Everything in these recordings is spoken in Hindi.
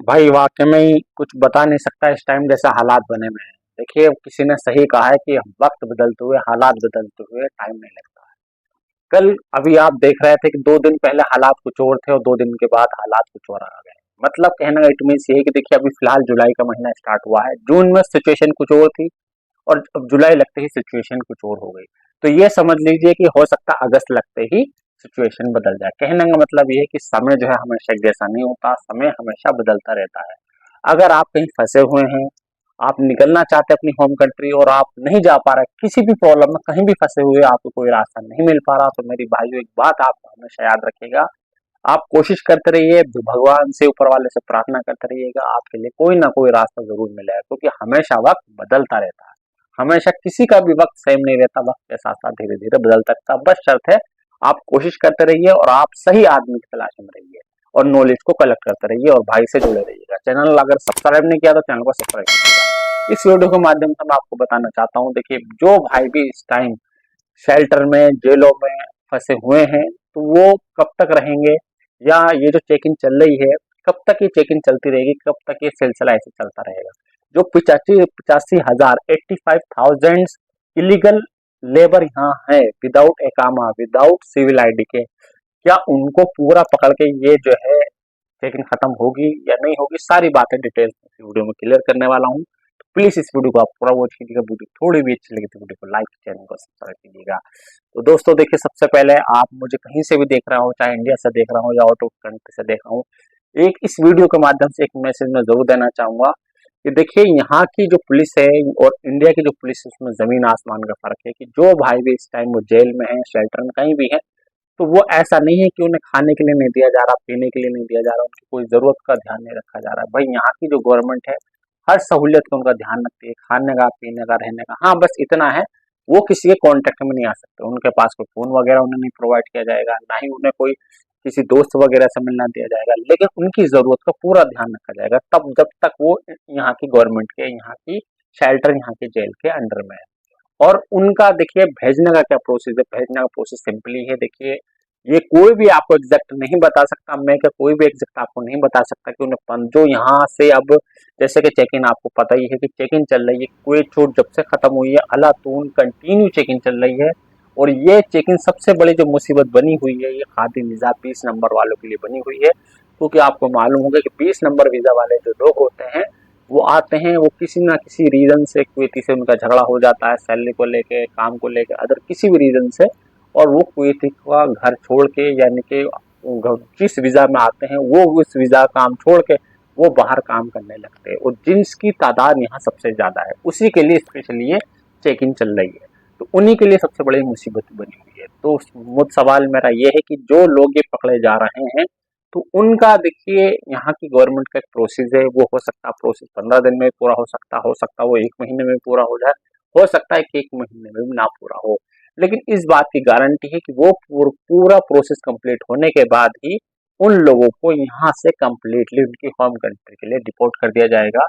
भाई वाकई में ही कुछ बता नहीं सकता इस टाइम जैसा हालात बने हुए हैं। देखिए किसी ने सही कहा है कि वक्त बदलते हुए हालात बदलते हुए टाइम नहीं लगता है। कल अभी आप देख रहे थे कि 2 दिन पहले हालात कुछ और थे और 2 दिन के बाद हालात कुछ और आ गए। मतलब कहने का इट मीन्स ये है कि देखिए अभी फिलहाल जुलाई का महीना स्टार्ट हुआ है, जून में सिचुएशन कुछ और थी और अब जुलाई लगते ही सिचुएशन कुछ और हो गई। तो ये समझ लीजिए कि हो सकता है अगस्त लगते ही सिचुएशन बदल जाए। कहने का मतलब ये है कि समय जो है हमेशा एक जैसा नहीं होता, समय हमेशा बदलता रहता है। अगर आप कहीं फंसे हुए हैं, आप निकलना चाहते हैं अपनी होम कंट्री और आप नहीं जा पा रहे, किसी भी प्रॉब्लम में कहीं भी फंसे हुए, आपको कोई रास्ता नहीं मिल पा रहा, तो मेरी भाइयों एक बात आप हमेशा याद रखिएगा। आप कोशिश करते रहिए, भगवान से, ऊपर वाले से प्रार्थना करते रहिएगा, आपके लिए कोई ना कोई रास्ता जरूर मिलेगा, क्योंकि हमेशा वक्त बदलता रहता है। हमेशा किसी का भी वक्त सेम नहीं रहता, वक्त के साथ साथ धीरे धीरे बदलता रहता है। बस शर्त है आप कोशिश करते रहिए और आप सही आदमी की तलाश में रहिए और नॉलेज को कलेक्ट करते रहिए और भाई से जुड़े रहिएगा। चैनल अगर सब्सक्राइब नहीं किया तो चैनल को सब्सक्राइब कीजिएगा। इस वीडियो के माध्यम से मैं आपको बताना चाहता हूँ, देखिए जो भाई भी इस टाइम शेल्टर में, जेलों में फंसे हुए हैं, तो वो कब तक रहेंगे, या ये जो चेकिंग चल रही है कब तक ये चेकिंग चलती रहेगी, कब तक ये सिलसिला ऐसे चलता रहेगा। जो 85,000 85,000 इलीगल लेबर यहाँ है, विदाउट एकामा, विदाउट सिविल आईडी के, क्या उनको पूरा पकड़ के ये जो है चेकिंग खत्म होगी या नहीं होगी, सारी बातें डिटेल इस वीडियो में क्लियर करने वाला हूँ। तो प्लीज इस वीडियो को आप पूरा वॉच कीजिएगा। वीडियो थोड़ी भी अच्छी लगी तो वीडियो को लाइक, चैनल को सब्सक्राइब कीजिएगा। तो दोस्तों देखिए, सबसे पहले आप मुझे कहीं से भी देख रहा हो, चाहे इंडिया से देख रहा हो या आउट ऑफ कंट्री से देख रहा हूँ, एक इस वीडियो के माध्यम से एक मैसेज मैं जरूर देना चाहूंगा कि देखिए यहाँ की जो पुलिस है और इंडिया की जो पुलिस है उसमें जमीन आसमान का फर्क है। कि जो भाई भी इस टाइम वो जेल में है, शेल्टर में कहीं भी है, तो वो ऐसा नहीं है कि उन्हें खाने के लिए नहीं दिया जा रहा, पीने के लिए नहीं दिया जा रहा, उनकी कोई जरूरत का ध्यान नहीं रखा जा रहा है। भाई यहाँ की जो गवर्नमेंट है हर सहूलियत का उनका ध्यान रखती है, खाने का, पीने का, रहने का। हाँ बस इतना है, वो किसी के कांटेक्ट में नहीं आ सकते, उनके पास कोई फोन वगैरह उन्हें नहीं प्रोवाइड किया जाएगा, ना ही उन्हें कोई किसी दोस्त वगैरह से मिलना दिया जाएगा, लेकिन उनकी जरूरत का पूरा ध्यान रखा जाएगा तब जब तक वो यहाँ की गवर्नमेंट के, यहाँ की शेल्टर, यहाँ के जेल के अंडर में है। और उनका देखिए भेजने का क्या प्रोसेस है, भेजने का प्रोसेस सिंपली है। देखिए ये कोई भी आपको एग्जैक्ट नहीं बता सकता, मैं क्या कोई भी एग्जैक्ट आपको नहीं बता सकता कि उन्हें जो यहाँ से अब, जैसे कि चेक इन, आपको पता ही है कि चेक इन चल रही है, कोई छूट जब से खत्म हुई है अलातून कंटिन्यू चेक इन चल रही है। और ये चेक इन सबसे बड़ी जो मुसीबत बनी हुई है, ये खादी वीजा 20 नंबर वालों के लिए बनी हुई है। क्योंकि आपको मालूम होगा कि 20 नंबर वीजा वाले जो लोग होते हैं वो आते हैं, वो किसी ना किसी रीजन से, कुवैती से उनका झगड़ा हो जाता है, सैलरी को लेके, काम को लेके, अदर किसी भी रीजन से, और वो कुवैती का घर छोड़ के, यानी कि जिस वीजा में आते हैं वो उस वीजा काम छोड़ के वो बाहर काम करने लगते हैं, और जिनकी तादाद यहाँ सबसे ज्यादा है उसी के लिए स्पेशली ये चेक इन चल रही है। तो उन्हीं के लिए सबसे बड़ी मुसीबत बनी हुई है। तो मुझ सवाल मेरा ये है कि जो लोग ये पकड़े जा रहे हैं, तो उनका देखिए यहाँ की गवर्नमेंट का एक प्रोसेस है, वो हो सकता है प्रोसेस 15 दिन में पूरा हो सकता है वो 1 महीने में पूरा हो जाए, हो सकता है कि 1 महीने में भी ना पूरा हो। लेकिन इस बात की गारंटी है कि वो पूरा प्रोसेस कंप्लीट होने के बाद ही उन लोगों को यहाँ से कंप्लीटली उनकी होम कंट्री के लिए डिपोर्ट कर दिया जाएगा।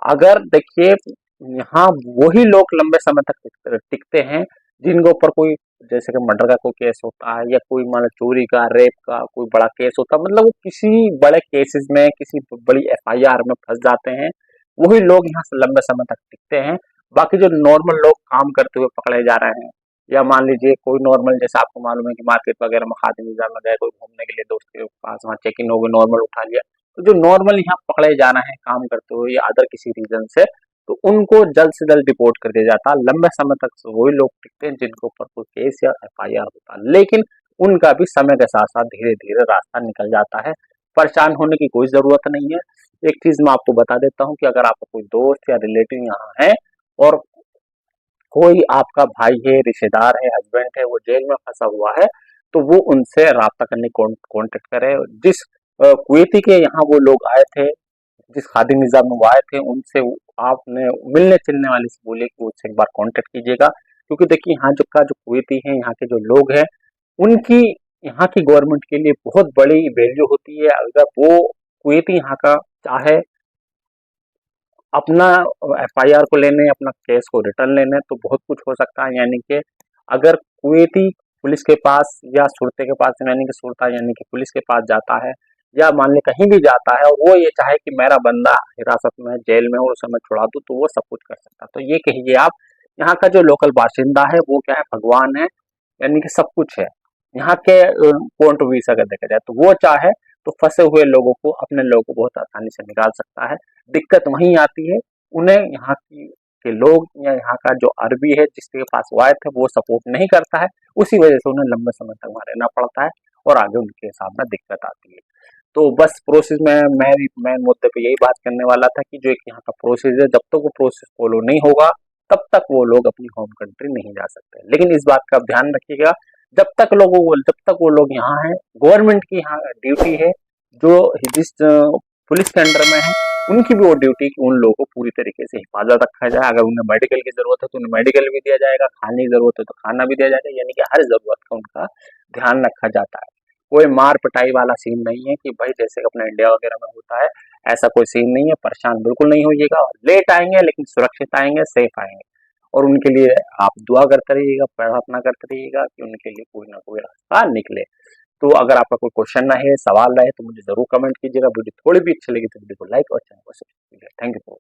अगर देखिए यहाँ वही लोग लंबे समय तक टिकते हैं जिनके ऊपर कोई, जैसे कि मर्डर का कोई केस होता है, या कोई मान लो चोरी का, रेप का कोई बड़ा केस होता है, मतलब वो किसी बड़े केसेस में, किसी बड़ी एफआईआर में फंस जाते हैं, वही लोग यहाँ से लंबे समय तक टिकते हैं। बाकी जो नॉर्मल लोग काम करते हुए पकड़े जा रहे हैं, या मान लीजिए कोई नॉर्मल, जैसे आपको मालूम है कि मार्केट वगैरह में खादी निजाम में गए, कोई घूमने के लिए दोस्त के पास, वहाँ चेक इन हो गए, नॉर्मल उठा लिया, तो जो नॉर्मल यहाँ पकड़े जा रहे हैं काम करते हुए या अदर किसी रीजन से, तो उनको जल्द से जल्द डिपोर्ट कर दिया जाता है। लंबे समय तक वही लोग टिकते हैं जिनके ऊपर कोई केस या एफआईआर होता है, लेकिन उनका भी समय के साथ साथ धीरे धीरे रास्ता निकल जाता है। परेशान होने की कोई जरूरत नहीं है। एक चीज मैं आपको बता देता हूँ कि अगर आपका कोई दोस्त या रिलेटिव यहाँ है और कोई आपका भाई है, रिश्तेदार है, हस्बैंड है, वो जेल में फंसा हुआ है, तो वो उनसे राब्ता करने कांटेक्ट करे। जिस कुवैती के यहाँ वो लोग आए थे, जिस खादी निजाम में वो आए थे, उनसे आपने मिलने चलने वाले से बोले कि उससे एक बार कांटेक्ट कीजिएगा। क्योंकि देखिए यहाँ जो कुवैती है, यहाँ के जो लोग हैं, उनकी यहाँ की गवर्नमेंट के लिए बहुत बड़ी वैल्यू होती है। अगर वो कुवैती यहाँ का चाहे अपना एफआईआर को लेने, अपना केस को रिटर्न लेने, तो बहुत कुछ हो सकता है। यानी कि अगर कुवैती पुलिस के पास या शुरते के पास, यानी कि शुरता यानी कि पुलिस के पास जाता है, या मान ले कहीं भी जाता है और वो ये चाहे कि मेरा बंदा हिरासत में जेल में और उसे मैं छुड़ा दूं, तो वो सब कुछ कर सकता है। तो ये कहिए आप, यहाँ का जो लोकल बाशिंदा है वो क्या है, भगवान है, यानी कि सब कुछ है। यहाँ के पॉइंट ऑफ व्यू से अगर देखा जाए तो वो चाहे तो फंसे हुए लोगों को, अपने लोगों को बहुत आसानी से निकाल सकता है। दिक्कत वहीं आती है, उन्हें यहाँ की के लोग या यहाँ का जो अरबी है जिसके पास वायत है वो सपोर्ट नहीं करता है, उसी वजह से उन्हें लंबे समय तक वहाँ रहना पड़ता है और आगे उनके हिसाब में दिक्कत आती है। तो बस प्रोसेस में मैं मेन मुद्दे पे यही बात करने वाला था कि जो एक यहाँ का प्रोसेस है, जब तक वो प्रोसेस फॉलो नहीं होगा तब तक वो लोग अपनी होम कंट्री नहीं जा सकते। लेकिन इस बात का आप ध्यान रखिएगा, जब तक वो लोग यहाँ हैं, गवर्नमेंट की यहाँ ड्यूटी है, जो जिस पुलिस के अंडर में है उनकी भी वो ड्यूटी कि उन लोगों को पूरी तरीके से हिफाजत रखा जाए। अगर उन्हें मेडिकल की जरूरत है तो उन्हें मेडिकल भी दिया जाएगा, खाने की जरूरत है तो खाना भी दिया जाएगा, यानी कि हर जरूरत का उनका ध्यान रखा जाता है। कोई मार पिटाई वाला सीन नहीं है कि भाई जैसे अपना इंडिया वगैरह में होता है, ऐसा कोई सीन नहीं है। परेशान बिल्कुल नहीं होइएगा, लेट आएंगे लेकिन सुरक्षित आएंगे, सेफ आएंगे। और उनके लिए आप दुआ करते रहिएगा, प्रार्थना करते रहिएगा कि उनके लिए कोई ना कोई रास्ता निकले। तो अगर आपका कोई क्वेश्चन रहे, सवाल रहे तो मुझे जरूर कमेंट कीजिएगा। वीडियो थोड़ी भी अच्छी लगी तो वीडियो को लाइक और चैनल को सब्सक्राइब कीजिएगा। Thank you for